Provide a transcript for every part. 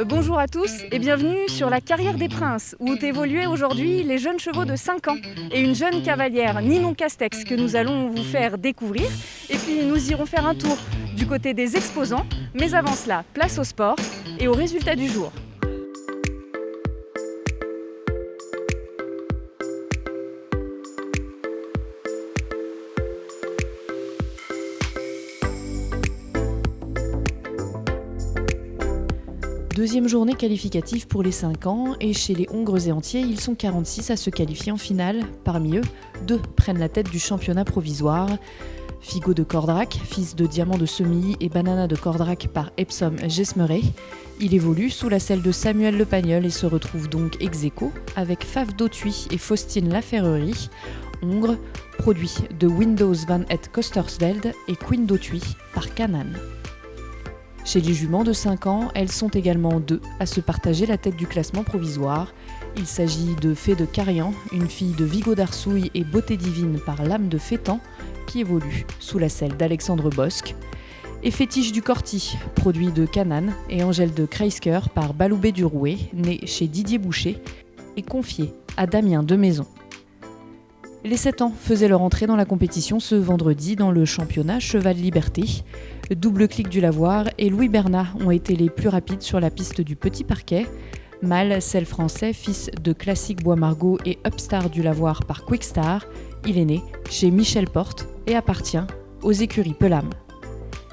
Bonjour à tous et bienvenue sur la Carrière des Princes où évoluent aujourd'hui les jeunes chevaux de 5 ans et une jeune cavalière, Ninon Castex, que nous allons vous faire découvrir. Et puis nous irons faire un tour du côté des exposants, mais avant cela, place au sport et aux résultats du jour. Deuxième journée qualificative pour les 5 ans et chez les Hongres et Entiers, ils sont 46 à se qualifier en finale. Parmi eux, 2 prennent la tête du championnat provisoire. Figo de Cordrac, fils de Diamant de Semilly et Banana de Cordrac par Epsom Gesmeray. Il évolue sous la selle de Samuel Le Pagnol et se retrouve donc ex aequo avec Fave d'Autuy et Faustine Laferrerie. Hongre, produit de Windows van het Kostersveld et Queen d'Autuy par Canaan. Chez les juments de 5 ans, elles sont également 2 à se partager la tête du classement provisoire. Il s'agit de Fée de Carian, une fille de Vigo d'Arsouille et Beauté Divine par Lame de Fétan, qui évolue sous la selle d'Alexandre Bosque. Et Fétiche du Corti, produit de Canaan, et Angèle de Kreisker par Baloubet du Rouet, né chez Didier Boucher, et confié à Damien de Maison. Les 7 ans faisaient leur entrée dans la compétition ce vendredi dans le championnat Cheval Liberté. Double Clic du Lavoir et Louis Bernat ont été les plus rapides sur la piste du Petit Parquet. Mâle, Sel français, fils de Classique Bois-Margot et Upstar du Lavoir par Quickstar, il est né chez Michel Porte et appartient aux écuries Pelham.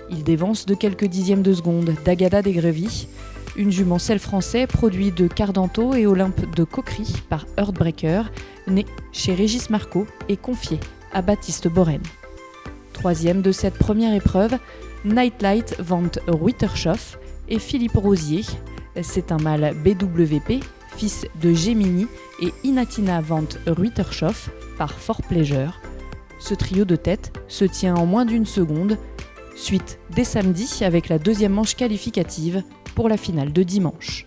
Il dévance de quelques dixièmes de seconde d'Agada des Grévis, une jument Sel français produit de Cardanto et Olympe de Coquery par Heartbreaker, né chez Régis Marco et confié à Baptiste Borène. Troisième de cette première épreuve, Nightlight Van Ruitershoff et Philippe Rosier. C'est un mâle BWP, fils de Gemini et Inatina Van Ruitershoff par Fort Pleasure. Ce trio de tête se tient en moins d'une seconde. Suite dès samedi avec la deuxième manche qualificative pour la finale de dimanche.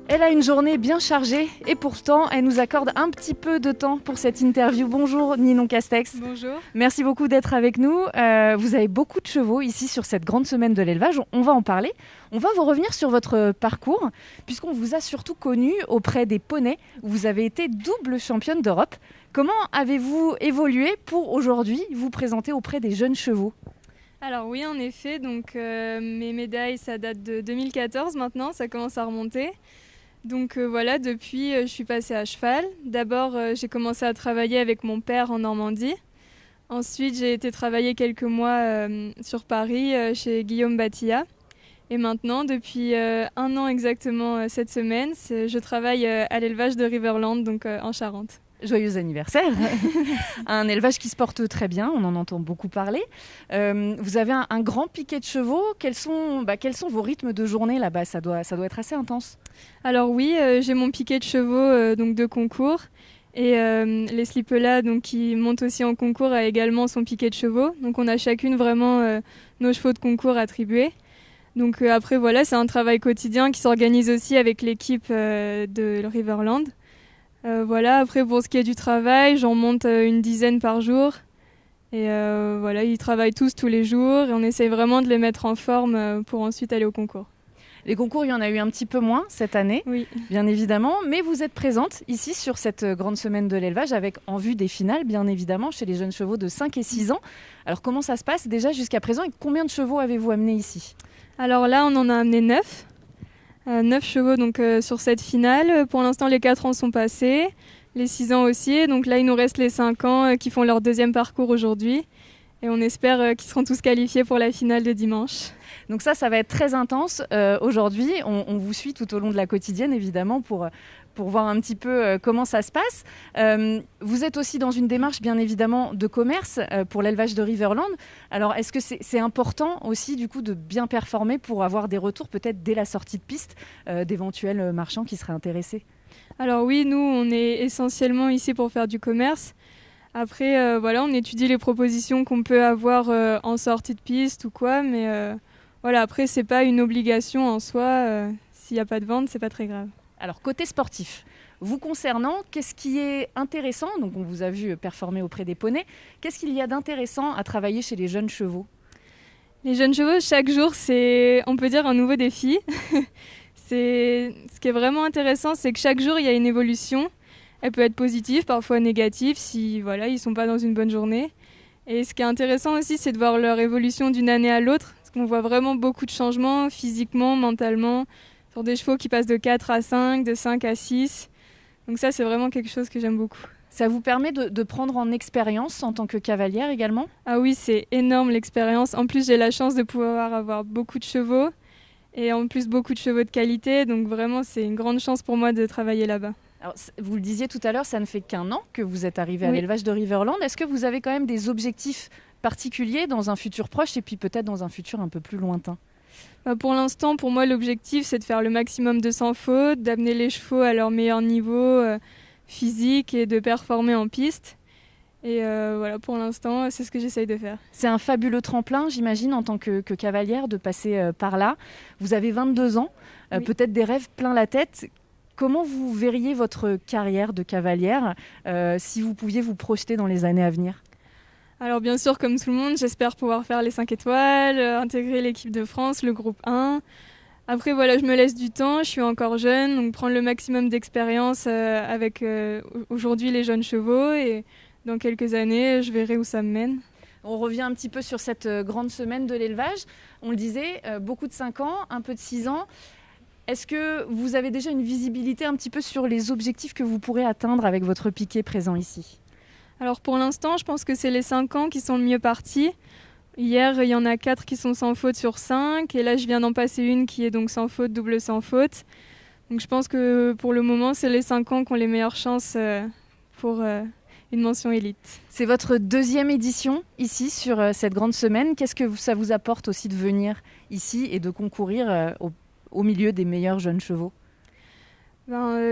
Elle a une journée bien chargée et pourtant elle nous accorde un petit peu de temps pour cette interview. Bonjour Ninon Castex. Bonjour. Merci beaucoup d'être avec nous. Vous avez beaucoup de chevaux ici sur cette grande semaine de l'élevage. On va en parler. On va vous revenir sur votre parcours puisqu'on vous a surtout connu auprès des poneys où vous avez été double championne d'Europe. Comment avez-vous évolué pour aujourd'hui vous présenter auprès des jeunes chevaux ? Alors oui, en effet, donc mes médailles, ça date de 2014 maintenant, ça commence à remonter. Donc voilà, depuis, je suis passée à cheval. D'abord, j'ai commencé à travailler avec mon père en Normandie. Ensuite, j'ai été travailler quelques mois sur Paris chez Guillaume Batilla. Et maintenant, depuis 1 an exactement cette semaine, je travaille à l'élevage de Riverland, donc en Charente. Joyeux anniversaire. Un élevage qui se porte très bien, on en entend beaucoup parler. Vous avez un grand piquet de chevaux. Quels sont vos rythmes de journée là-bas ? Ça doit être assez intense. Alors oui, j'ai mon piquet de chevaux donc de concours. Et Leslie Pellat, donc, qui monte aussi en concours, a également son piquet de chevaux. Donc on a chacune vraiment nos chevaux de concours attribués. Donc après voilà, c'est un travail quotidien qui s'organise aussi avec l'équipe de Riverland. Voilà, après pour ce qui est du travail, j'en monte une dizaine par jour. Et voilà, ils travaillent tous les jours et on essaye vraiment de les mettre en forme pour ensuite aller au concours. Les concours, il y en a eu un petit peu moins cette année, oui, bien évidemment, mais vous êtes présente ici sur cette grande semaine de l'élevage avec en vue des finales, bien évidemment, chez les jeunes chevaux de 5 et 6 ans. Alors comment ça se passe déjà jusqu'à présent et combien de chevaux avez-vous amené ici ? Alors là, on en a amené 9. 9 chevaux donc, sur cette finale. Pour l'instant, les 4 ans sont passés, les 6 ans aussi. Donc là, il nous reste les 5 ans qui font leur deuxième parcours aujourd'hui. Et on espère qu'ils seront tous qualifiés pour la finale de dimanche. Donc ça va être très intense. Aujourd'hui, on vous suit tout au long de la quotidienne, évidemment, pour voir un petit peu comment ça se passe. Vous êtes aussi dans une démarche, bien évidemment, de commerce pour l'élevage de Riverland. Alors, est-ce que c'est important aussi, du coup, de bien performer pour avoir des retours, peut-être dès la sortie de piste, d'éventuels marchands qui seraient intéressés ? Alors oui, nous, on est essentiellement ici pour faire du commerce. Après, voilà, on étudie les propositions qu'on peut avoir en sortie de piste ou quoi, mais voilà, après, c'est pas une obligation en soi. S'il n'y a pas de vente, c'est pas très grave. Alors, côté sportif, vous concernant, qu'est-ce qui est intéressant ? Donc, on vous a vu performer auprès des poneys. Qu'est-ce qu'il y a d'intéressant à travailler chez les jeunes chevaux ? Les jeunes chevaux, chaque jour, c'est, on peut dire, un nouveau défi. Ce qui est vraiment intéressant, c'est que chaque jour, il y a une évolution. Elle peut être positive, parfois négative, si voilà, ils ne sont pas dans une bonne journée. Et ce qui est intéressant aussi, c'est de voir leur évolution d'une année à l'autre. Parce qu'on voit vraiment beaucoup de changements, physiquement, mentalement, sur des chevaux qui passent de 4 à 5, de 5 à 6. Donc ça, c'est vraiment quelque chose que j'aime beaucoup. Ça vous permet de prendre en expérience en tant que cavalière également ? Ah oui, c'est énorme l'expérience. En plus, j'ai la chance de pouvoir avoir beaucoup de chevaux. Et en plus, beaucoup de chevaux de qualité. Donc vraiment, c'est une grande chance pour moi de travailler là-bas. Alors, vous le disiez tout à l'heure, ça ne fait qu'un an que vous êtes arrivé à Oui. l'élevage de Riverland. Est-ce que vous avez quand même des objectifs particuliers dans un futur proche et puis peut-être dans un futur un peu plus lointain ? Pour l'instant, pour moi, l'objectif, c'est de faire le maximum de sans faute, d'amener les chevaux à leur meilleur niveau physique et de performer en piste. Et voilà, pour l'instant, c'est ce que j'essaye de faire. C'est un fabuleux tremplin, j'imagine, en tant que cavalière, de passer par là. Vous avez 22 ans, Oui. peut-être des rêves plein la tête. Comment vous verriez votre carrière de cavalière si vous pouviez vous projeter dans les années à venir ? Alors bien sûr, comme tout le monde, j'espère pouvoir faire les 5 étoiles, intégrer l'équipe de France, le groupe 1. Après, voilà, je me laisse du temps, je suis encore jeune, donc prendre le maximum d'expérience avec aujourd'hui les jeunes chevaux. Et dans quelques années, je verrai où ça me mène. On revient un petit peu sur cette grande semaine de l'élevage. On le disait, beaucoup de 5 ans, un peu de 6 ans. Est-ce que vous avez déjà une visibilité un petit peu sur les objectifs que vous pourrez atteindre avec votre piquet présent ici ? Alors pour l'instant, je pense que c'est les 5 ans qui sont le mieux partis. Hier, il y en a 4 qui sont sans faute sur 5. Et là, je viens d'en passer une qui est donc sans faute, double sans faute. Donc je pense que pour le moment, c'est les 5 ans qui ont les meilleures chances pour une mention élite. C'est votre 2e édition ici sur cette grande semaine. Qu'est-ce que ça vous apporte aussi de venir ici et de concourir au milieu des meilleurs jeunes chevaux ?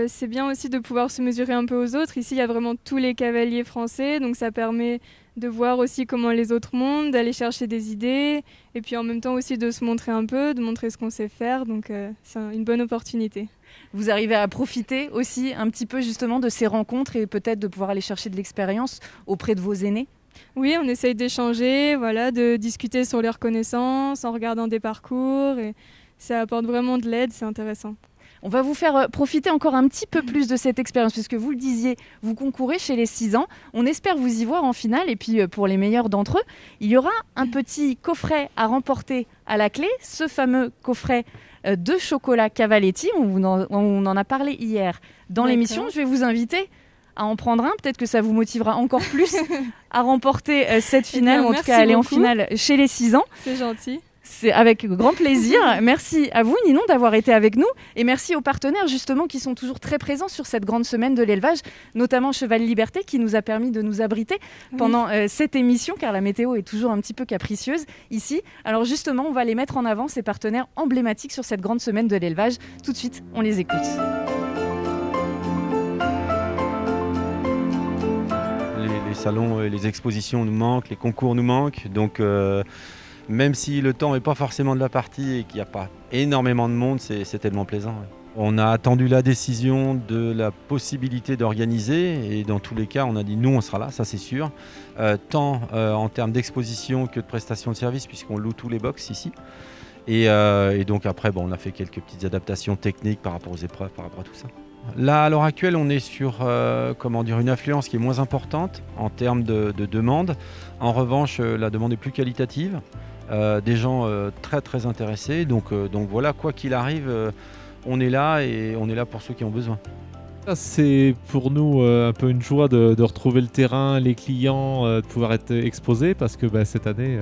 C'est bien aussi de pouvoir se mesurer un peu aux autres. Ici, il y a vraiment tous les cavaliers français, donc ça permet de voir aussi comment les autres montent, d'aller chercher des idées, et puis en même temps aussi de se montrer un peu, de montrer ce qu'on sait faire, donc c'est une bonne opportunité. Vous arrivez à profiter aussi un petit peu justement de ces rencontres et peut-être de pouvoir aller chercher de l'expérience auprès de vos aînés ? Oui, on essaye d'échanger, voilà, de discuter sur leurs connaissances en regardant des parcours, et ça apporte vraiment de l'aide, c'est intéressant. On va vous faire profiter encore un petit peu plus de cette expérience, puisque vous le disiez, vous concourez chez les 6 ans. On espère vous y voir en finale. Et puis, pour les meilleurs d'entre eux, il y aura un petit coffret à remporter à la clé, ce fameux coffret de chocolat Cavaletti. On en a parlé hier dans l'émission. Je vais vous inviter à en prendre un. Peut-être que ça vous motivera encore plus à remporter cette finale, ou en tout cas aller en finale chez les 6 ans. C'est gentil. C'est avec grand plaisir. Merci à vous, Ninon, d'avoir été avec nous. Et merci aux partenaires, justement, qui sont toujours très présents sur cette grande semaine de l'élevage, notamment Cheval Liberté, qui nous a permis de nous abriter pendant cette émission, car la météo est toujours un petit peu capricieuse ici. Alors justement, on va les mettre en avant, ces partenaires emblématiques sur cette grande semaine de l'élevage. Tout de suite, on les écoute. Les salons et les expositions nous manquent, les concours nous manquent. Donc... même si le temps n'est pas forcément de la partie et qu'il n'y a pas énormément de monde, c'est tellement plaisant. Ouais. On a attendu la décision de la possibilité d'organiser et dans tous les cas, on a dit nous, on sera là, ça c'est sûr. Tant en termes d'exposition que de prestations de services puisqu'on loue tous les box ici. Et donc après, on a fait quelques petites adaptations techniques par rapport aux épreuves, par rapport à tout ça. Là, à l'heure actuelle, on est sur une affluence qui est moins importante en termes de demande. En revanche, la demande est plus qualitative. Des gens très très intéressés, donc voilà, quoi qu'il arrive, on est là et on est là pour ceux qui ont besoin. C'est pour nous un peu une joie de retrouver le terrain, les clients, de pouvoir être exposés parce que cette année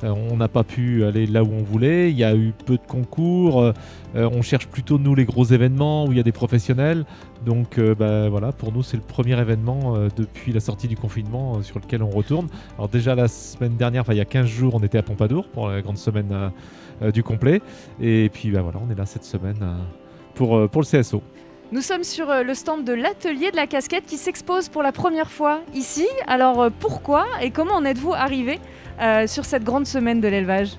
on n'a pas pu aller là où on voulait, il y a eu peu de concours, on cherche plutôt nous les gros événements où il y a des professionnels, donc voilà, pour nous c'est le premier événement depuis la sortie du confinement sur lequel on retourne. Alors déjà la semaine dernière, il y a 15 jours, on était à Pompadour pour la grande semaine du complet, et puis voilà, on est là cette semaine pour le CSO. Nous sommes sur le stand de l'atelier de la casquette qui s'expose pour la première fois ici. Alors pourquoi et comment en êtes-vous arrivé sur cette grande semaine de l'élevage ?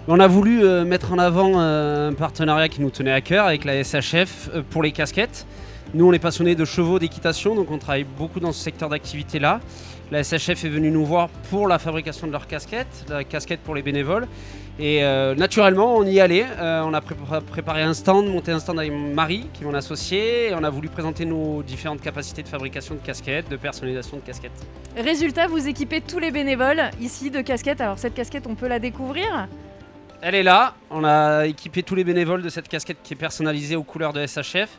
On a voulu mettre en avant un partenariat qui nous tenait à cœur avec la SHF pour les casquettes. Nous, on est passionnés de chevaux, d'équitation, donc on travaille beaucoup dans ce secteur d'activité-là. La SHF est venue nous voir pour la fabrication de leurs casquettes, la casquette pour les bénévoles. Et naturellement, on y allait. On a préparé un stand, monté un stand avec Marie, qui est mon associée. Et on a voulu présenter nos différentes capacités de fabrication de casquettes, de personnalisation de casquettes. Résultat, vous équipez tous les bénévoles ici de casquettes. Alors cette casquette, on peut la découvrir? Elle est là. On a équipé tous les bénévoles de cette casquette qui est personnalisée aux couleurs de SHF.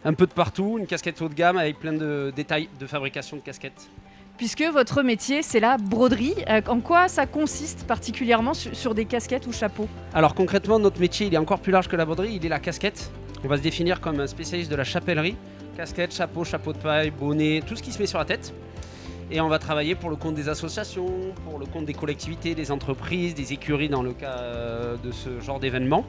Un peu de partout, une casquette haut de gamme avec plein de détails de fabrication de casquettes. Puisque votre métier, c'est la broderie. En quoi ça consiste particulièrement sur des casquettes ou chapeaux? Alors concrètement, notre métier il est encore plus large que la broderie, il est la casquette. On va se définir comme un spécialiste de la chapellerie. Casquette, chapeau, chapeau de paille, bonnet, tout ce qui se met sur la tête. Et on va travailler pour le compte des associations, pour le compte des collectivités, des entreprises, des écuries dans le cas de ce genre d'événement.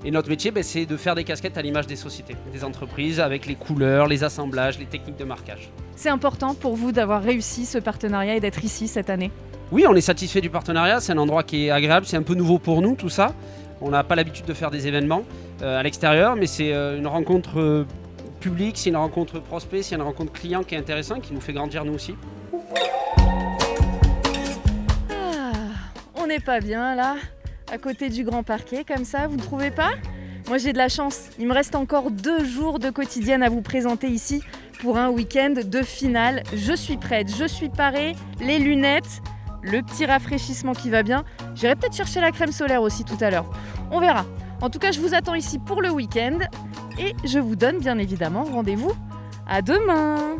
Et notre métier, c'est de faire des casquettes à l'image des sociétés, des entreprises, avec les couleurs, les assemblages, les techniques de marquage. C'est important pour vous d'avoir réussi ce partenariat et d'être ici cette année? Oui, on est satisfait du partenariat, c'est un endroit qui est agréable, c'est un peu nouveau pour nous tout ça. On n'a pas l'habitude de faire des événements à l'extérieur, mais c'est une rencontre publique, c'est une rencontre prospect, c'est une rencontre client qui est intéressante, qui nous fait grandir nous aussi. On n'est pas bien là, à côté du grand parquet, comme ça, vous ne trouvez pas? Moi j'ai de la chance, il me reste encore 2 jours de quotidienne à vous présenter ici pour un week-end de finale. Je suis prête, je suis parée, les lunettes, le petit rafraîchissement qui va bien. J'irai peut-être chercher la crème solaire aussi tout à l'heure, on verra. En tout cas, je vous attends ici pour le week-end et je vous donne bien évidemment rendez-vous à demain.